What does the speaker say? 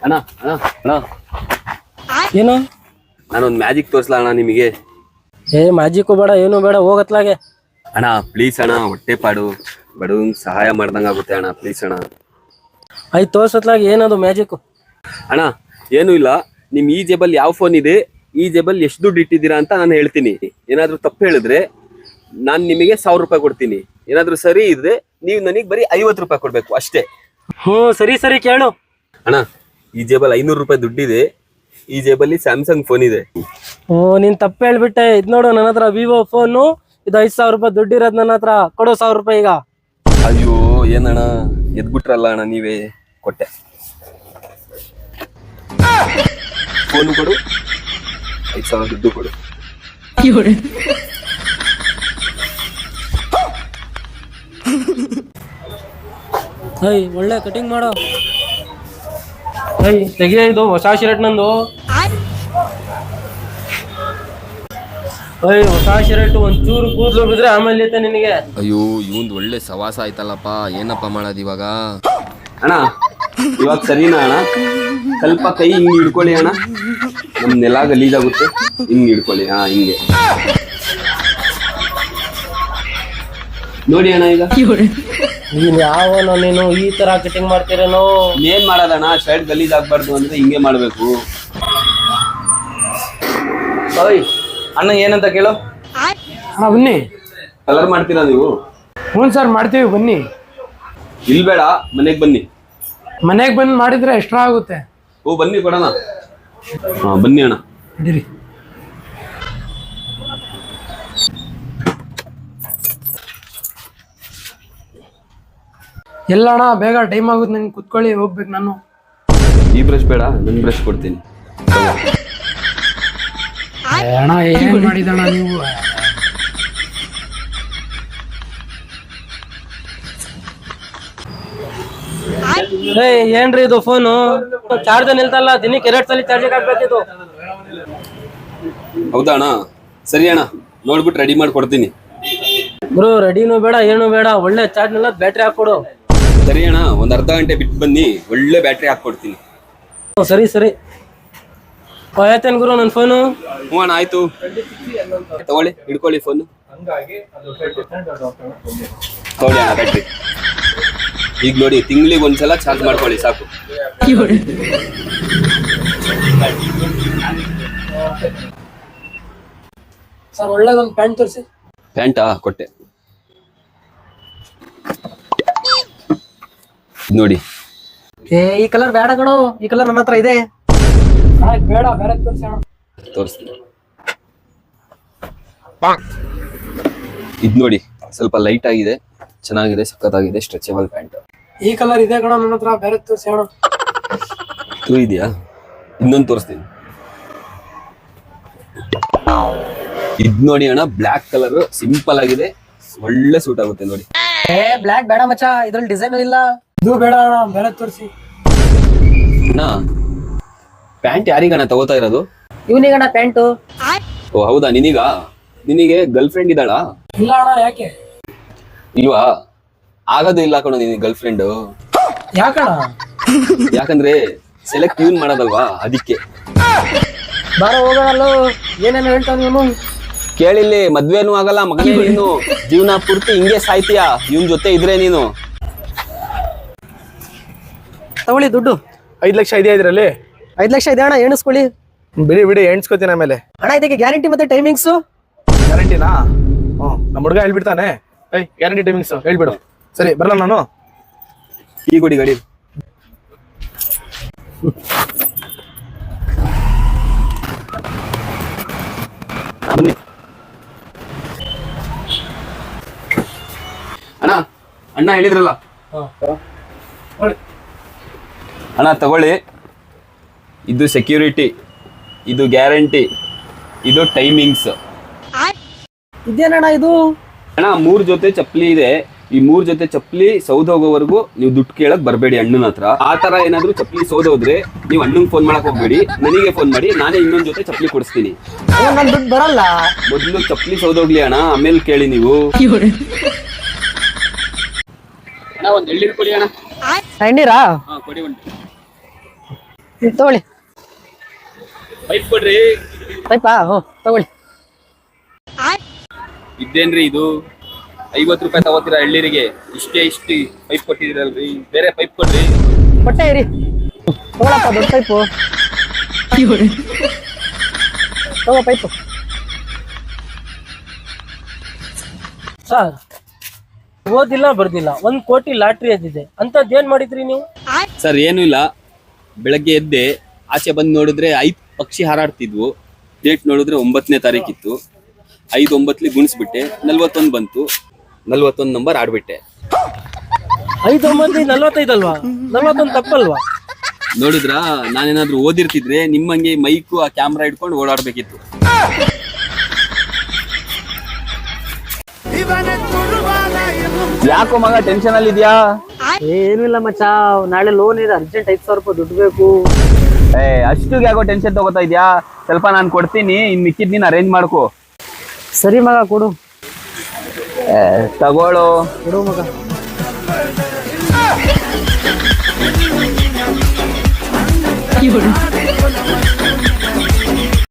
ಅಣ್ಣ ಅಣ್ಣ ಅಣ್ಣ ಏನು ನಾನೊಂದು ಮ್ಯಾಜಿಕ್ ತೋರಿಸ್ಲಾ ಅಣ್ಣ ನಿಮಗೆ? ಮ್ಯಾಜಿಕ್ ಬೇಡ ಏನು ಬೇಡ ಹೋಗತ್ಲಾಗೆ. ಅಣ್ಣ ಪ್ಲೀಸ್ ಅಣ್ಣ, ಹೊಟ್ಟೆ ಪಾಡು ಬಡವನ್ ಸಹಾಯ ಮಾಡ್ದಂಗ ಆಗುತ್ತೆ ಅಣ್ಣ, ಪ್ಲೀಸ್ ಅಣ್ಣ. ಆಯ್ತು ತೋರ್ಸತ್ಲಾಗೆ. ಏನದು ಮ್ಯಾಜಿಕ್? ಅಣ್ಣ ಏನು ಇಲ್ಲ, ನಿಮ್ ಈ ಜೇಬಲ್ ಯಾವ ಫೋನ್ ಇದೆ, ಈ ಜೇಬಲ್ ಎಷ್ಟು ದುಡ್ಡು ಇಟ್ಟಿದ್ದೀರಾ ಅಂತ ನಾನು ಹೇಳ್ತೀನಿ. ಏನಾದ್ರೂ ತಪ್ಪು ಹೇಳಿದ್ರೆ ನಾನು ನಿಮಗೆ 1000 ರೂಪಾಯಿ ಕೊಡ್ತೀನಿ. ಏನಾದ್ರೂ ಸರಿ ಇದ್ರೆ ನೀವು ನನಗೆ ಬರೀ 50 ರೂಪಾಯಿ ಕೊಡ್ಬೇಕು ಅಷ್ಟೇ. ಸರಿ ಸರಿ ಕೇಳು. ಅಣ್ಣ ಈ ಜೇಬಲ್ 500 ರೂಪಾಯಿ ದುಡ್ಡಿದೆ, ಈ ಜೇಬಲ್ಲಿ ಸ್ಯಾಮ್ಸಂಗ್ ಫೋನ್ ಇದೆ. ನೀನ್ ತಪ್ಪು ಹೇಳ್ಬಿಟ್ಟೆ. ಇದ್ ನೋಡು, ನನ್ನ ಹತ್ರ ವಿವೋ ಫೋನು, ಇದು 5000 ರೂಪಾಯಿ ದುಡ್ಡಿರೋದ್ ನನ್ನ ಹತ್ರ. ಕೊಡು 1000 ರೂಪಾಯಿ ಈಗ. ಅಯ್ಯೋ ಏನಣ್ಣ ಎದ್ಬಿಟ್ರಲ್ಲ ಅಣ್ಣ, ನೀವೇ. ಕೊಟ್ಟೆ. ಫೋನು ಕೊಡು, 5000 ದುಡ್ಡು ಕೊಡು. ಒಳ್ಳೆ ಕಟಿಂಗ್ ಮಾಡೋ. ತೆಗಿಯ, ಇದು ಹೊಸ ಶರ್ಟ್ ನಂದು. ಹೊಸ ಶರ್ಟ್ ಒಂಚೂರು ಕೂದಲು ಬಿದ್ರೆ ಆಮೇಲೆ ನಿನಗೆ. ಅಯ್ಯೋ ಇವಂದ್ ಒಳ್ಳೆ ಸವಾಸ ಆಯ್ತಲ್ಲಪ್ಪ, ಏನಪ್ಪ ಮಾಡೋದು ಇವಾಗ? ಅಣ್ಣ ಇವಾಗ ಸರಿನಾ ಅಣ್ಣ? ಸ್ವಲ್ಪ ಕೈ ಹಿಂಗ್ ಹಿಡ್ಕೊಳ್ಳಿ ಅಣ್ಣ, ನಮ್ ನೆಲ ಗಲೀಜಾಗುತ್ತೆ. ಹಿಂಗ್ ಹಿಡ್ಕೊಳ್ಳಿ. ಹಿಂಗೆ ನೋಡಿ ಅಣ್ಣ. ಈಗ ನೀನ್ ಯಾವನೋ ನೀನು ಈ ತರ ಕಟಿಂಗ್ ಮಾಡ್ತೀರೇನೋ? ಏನ್ ಮಾಡೋದಣ್ಣ, ಶರ್ಟ್ ಗಲೀಜ್ ಆಗ್ಬಾರ್ದು ಅಂದ್ರೆ ಹಿಂಗೆ ಮಾಡ್ಬೇಕು. ಅಣ್ಣ ಏನಂತ ಕೇಳು. ಬನ್ನಿ. ಕಲರ್ ಮಾಡ್ತೀರಾ ನೀವು? ಹ್ಞೂ ಸರ್ ಮಾಡ್ತೀವಿ, ಬನ್ನಿ. ಇಲ್ಲಿ ಬೇಡ, ಮನೆಗ್ ಬನ್ನಿ. ಮನೆಗೆ ಬಂದು ಮಾಡಿದ್ರೆ ಎಕ್ಸ್ಟ್ರಾ ಆಗುತ್ತೆ. ಓ ಬನ್ನಿ ಕೊಡೋಣ. ಬನ್ನಿ ಅಣ್ಣ. ನಡೀರಿ. ಎಲ್ಲ ಅಣ್ಣ, ಬೇಗ ಟೈಮ್ ಆಗುತ್ತೆ, ನಂಗೆ ಕುತ್ಕೊಳ್ಳಿ, ಹೋಗ್ಬೇಕು ನಾನು. ಈ ಬ್ರಷ್ ಬೇಡ, ನನ್ ಬ್ರಷ್ ಕೊಡ್ತೀನಿ. ಅಣ್ಣ ಏನ್ ಮಾಡಿದಣ್ಣ ನೀವು? ಏನ್ರಿ ಇದು ಫೋನು? ಚಾರ್ಜ್ ನಿಲ್ತಲ್ಲ, ದಿನಕ್ಕೆ 2 ಸಲ ಚಾರ್ಜಿಂಗ್ ಹಾಕ್ಬೇಕಿದು. ಹೌದಾ ಅಣ್ಣ? ಸರಿ ಅಣ್ಣ, ನೋಡ್ಬಿಟ್ಟು ರೆಡಿ ಮಾಡಿ ಕೊಡ್ತೀನಿ. ಬ್ರೋ ರೆಡಿನೂ ಬೇಡ ಏನು ಬೇಡ, ಒಳ್ಳೆ ಚಾರ್ಜ್ ನಿಲ್ಲ, ಬ್ಯಾಟ್ರಿ ಹಾಕೊಡು. ಸರಿ ಅಣ್ಣ, ಒಂದ್ ಅರ್ಧ ಗಂಟೆ ಬಿಟ್ಟು ಬನ್ನಿ, ಒಳ್ಳೆ ಬ್ಯಾಟ್ರಿ ಹಾಕೊಡ್ತೀನಿ. ಸರಿ ಸರಿ. ಆಯ್ತೇನ್ ಗುರು ನನ್ನ ಫೋನು? ಹ್ಞೂ ಅಣ್ಣ ಆಯ್ತು, ತಗೊಳ್ಳಿ, ಹಿಡ್ಕೊಳ್ಳಿ ಫೋನು. ತಗೊಳ್ಳಿ ಅಣ್ಣ ಬ್ಯಾಟ್ರಿ. ಈಗ ನೋಡಿ, ತಿಂಗಳಿಗೆ ಒಂದ್ಸಲ ಚಾರ್ಜ್ ಮಾಡ್ಕೊಳ್ಳಿ ಸಾಕು. ಸರ್ ಒಳ್ಳೆದೊಂದು ಪ್ಯಾಂಟ್ ತೋರಿಸಿ. ಪ್ಯಾಂಟಾ? ಕೊಟ್ಟೆ ನೋಡಿ. ಈ ಕಲರ್ ಬೇಡ ಕಣೋ, ಈ ಕಲರ್ ನನ್ನ ಹತ್ರ ಇದೆ. ಬೇಡ, ಬೇರೆ ತೋರಿಸ್ತೀನಿ. ಇದ್ ನೋಡಿ, ಸ್ವಲ್ಪ ಲೈಟ್ ಆಗಿದೆ, ಚೆನ್ನಾಗಿದೆ, ಸಖತ್ತಾಗಿದೆ, ಸ್ಟ್ರೆಚಬಲ್ ಪ್ಯಾಂಟ್. ಈ ಕಲರ್ ಇದೆ ಕಣೋ ನನ್ನ ಹತ್ರ, ಬೇರೆ ತೋರಿಸಿ ಅಣ್ಣ. ಇದೆಯಾ? ಇನ್ನೊಂದು ತೋರಿಸ್ತೀನಿ. ಇದ್ ನೋಡಿ ಅಣ್ಣ, ಬ್ಲಾಕ್ ಕಲರ್, ಸಿಂಪಲ್ ಆಗಿದೆ, ಒಳ್ಳೆ ಸೂಟ್ ಆಗುತ್ತೆ ನೋಡಿ. ಬ್ಲಾಕ್ ಬೇಡ ಮಚ್ಚ, ಇದ್ರಲ್ಲಿ ಡಿಸೈನ್ ಇಲ್ಲ. ಇದು ಬೇಡ ಅಣ್ಣ, ಬೇರೆ ತೋರಿಸಿ. ಅಣ್ಣ ಪ್ಯಾಂಟ್ ಯಾರಿಗಣ್ಣ ತಗೋತಾ ಇರೋದು? ಇವನಿಗಣ್ಣ ಪ್ಯಾಂಟು. ಓ ಹೌದಾ, ನಿನಗೆ ಗರ್ಲ್ ಫ್ರೆಂಡ್ ಇದ್ದಾಳಾ? ಇಲ್ಲ ಅಣ್ಣ, ಯಾಕೆ? ಇಲ್ವಾ? ಆಗೋದು ಇಲ್ಲ ಕಣೋ ನಿನಗೆ ಗರ್ಲ್ ಫ್ರೆಂಡ್. ಯಾಕಣ್ಣ? ಯಾಕಂದ್ರೆ ಸೆಲೆಕ್ಟ್ ಯೂನ್ ಮಾಡೋದಲ್ವಾ, ಅದಕ್ಕೆ. ಬಾರ ಹೋಗೋಣ, ಏನೇನು ಹೇಳ್ತಾವ ಇವನು? ಕೇಳಿಲ್ಲಿ, ಮದ್ವೆನೂ ಆಗಲ್ಲ ಮಗನೇ ನೀನು, ಜೀವನ ಪೂರ್ತಿ ಹಿಂಗೆ ಸಾಯ್ತೀಯಾ ಇವನ್ ಜೊತೆ ಇದ್ರೆ ನೀನು. ತಗೊಳ್ಳಿ ದುಡ್ಡು. 5 ಲಕ್ಷ ಇದೆಯಾ ಇದ್ರಲ್ಲಿ? 5 ಲಕ್ಷ ಇದೆ ಅಣ್ಣ, ಎಣಿಸ್ಕೊಳ್ಳಿ. ಬಿಡಿ ಎಣ್ಸ್ಕೊತೀನಿ ಆಮೇಲೆ. ಅಣ್ಣ ಇದಕ್ಕೆ ಗ್ಯಾರಂಟಿ ಮತ್ತೆ ಟೈಮಿಂಗ್ಸು? ಗ್ಯಾರಂಟಿನಾ? ನಮ್ಮ ಹುಡುಗ ಹೇಳ್ಬಿಡ್ತಾನೆ. ಗ್ಯಾರಂಟಿ ಟೈಮಿಂಗ್ಸ್ ಹೇಳ್ಬಿಡು. ಸರಿ ಬರಲ್ಲ ನಾನು. ಈ ಕೊಡಿ ಗಾಡಿ. ಅಣ್ಣ ಹೇಳಿದ್ರಲ್ಲ, ಅಣ್ಣ ತಗೊಳ್ಳಿ. ಇದು ಸೆಕ್ಯೂರಿಟಿ, ಇದು ಗ್ಯಾರಂಟಿ, ಇದು ಟೈಮಿಂಗ್ಸ್. ಇದೇನಣ್ಣ ಇದು? ಅಣ್ಣ 3 ಜೊತೆ ಚಪ್ಪಲಿ ಇದೆ. ಈ 3 ಜೊತೆ ಚಪ್ಪಲಿ ಸೌದೋಗೋವರೆಗೂ ನೀವು ದುಡ್ಡು ಕೇಳಕ್ ಬರಬೇಡಿ ಅಣ್ಣನ ಹತ್ರ. ಆ ತರ ಏನಾದ್ರು ಚಪ್ಪಲಿ ಸೌದೋದ್ರೆ ನೀವು ಅಣ್ಣಂಗೆ ಫೋನ್ ಮಾಡಕ್ ಹೋಗ್ಬೇಡಿ, ನನಗೆ ಫೋನ್ ಮಾಡಿ, ನಾನೇ ಇನ್ನೊಂದ್ ಜೊತೆ ಚಪ್ಪಲಿ ಕೊಡಿಸ್ತೀನಿ. ನನ್ ದುಡ್ಡು ಬರಲ್ಲ. ಮೊದ್ಲು ಚಪ್ಪಲಿ ಸೌದೋಗ್ಲಿ ಅಣ್ಣ, ಆಮೇಲೆ ಕೇಳಿ ನೀವು. ಅಣ್ಣ ಒಂದ್ ಎಳ್ನೀರು ಕೊಡಿ ಅಣ್ಣ. ಎಣ್ಣೀರಾ? ಕೊಡಿ ಒಂದು. ತಗೊಳ್ಳಿ ಪೈಪ್ ಕೊಡ್ರಿ. ಪೈಪಾ ತಗೊಳ್ಳಿ. ಇದೇನ್ರಿ ಇದು 50 ರೂಪಾಯಿ ತಗೋತೀರಾ ಎಳ್ಳೀರಿಗೆ? ಇಷ್ಟು ಪೈಪ್ ಕೊಟ್ಟಿದ್ದೀರಲ್ರಿ, ಬೇರೆ ಪೈಪ್ ಕೊಡ್ರಿ. ಕೊಟ್ಟೆ ಇರಿ, ತಗೊಳಪ್ಪ ದೊಡ್ಡ ಪೈಪು. ತಗೋ ಪೈಪು. ಸರ್ ಓದಿಲ್ಲ ಬರ್ದಿಲ್ಲ 1 ಕೋಟಿ ಲಾಟ್ರಿ ಅದಿದೆ ಅಂತದ್ ಏನ್ ಮಾಡಿದ್ರಿ ನೀವು? ಸರ್ ಏನೂ ಇಲ್ಲ, ಬೆಳಗ್ಗೆ ಎದ್ದೆ ಆಚೆ ಬಂದು ನೋಡಿದ್ರೆ 5 ಪಕ್ಷಿ ಹಾರಾಡ್ತಿದ್ವು. ಡೇಟ್ ನೋಡಿದ್ರೆ 9ನೇ ತಾರೀಕಿತ್ತು. 5 9 ಗುಣಿಸ್ಬಿಟ್ಟೆ, 41 ಬಂತು. 41 ನಂಬರ್ ಆಡ್ಬಿಟ್ಟೆ. 5 9 45 ಅಲ್ವಾ? 41 ತಪ್ಪಲ್ವಾ? ನೋಡಿದ್ರ, ನಾನೇನಾದ್ರೂ ಓದಿರ್ತಿದ್ರೆ ನಿಮ್ಮಂಗೆ ಮೈಕು ಆ ಕ್ಯಾಮ್ರಾ ಇಟ್ಕೊಂಡು ಓಡಾಡ್ಬೇಕಿತ್ತು. ಯಾಕೋ ಮಗ ಟೆನ್ಷನ್ ಅಲ್ಲಿ ಇದೆಯಾ? ಏನು ಇಲ್ಲ ಮಚ್ಚ, ನಾಳೆ ಲೋನ್ ಇದೆ, ಅರ್ಜೆಂಟ್ 5,000 ರೂಪಾಯಿ ದುಡ್ಡು ಬೇಕು. ಅಷ್ಟು ಯಾಕೋ ಟೆನ್ಷನ್ ತಗೋತಾ ಇದ್ಯಾ? ಸ್ವಲ್ಪ ನಾನು ಕೊಡ್ತೀನಿ, ಇನ್ ಮಿಕ್ಕಿದ್ ನೀನ್ ಅರೇಂಜ್ ಮಾಡ್ಕೋ. ಸರಿ ಮಗ ಕೊಡು. ತಗೋಳು. ಕೊಡು ಮಗ.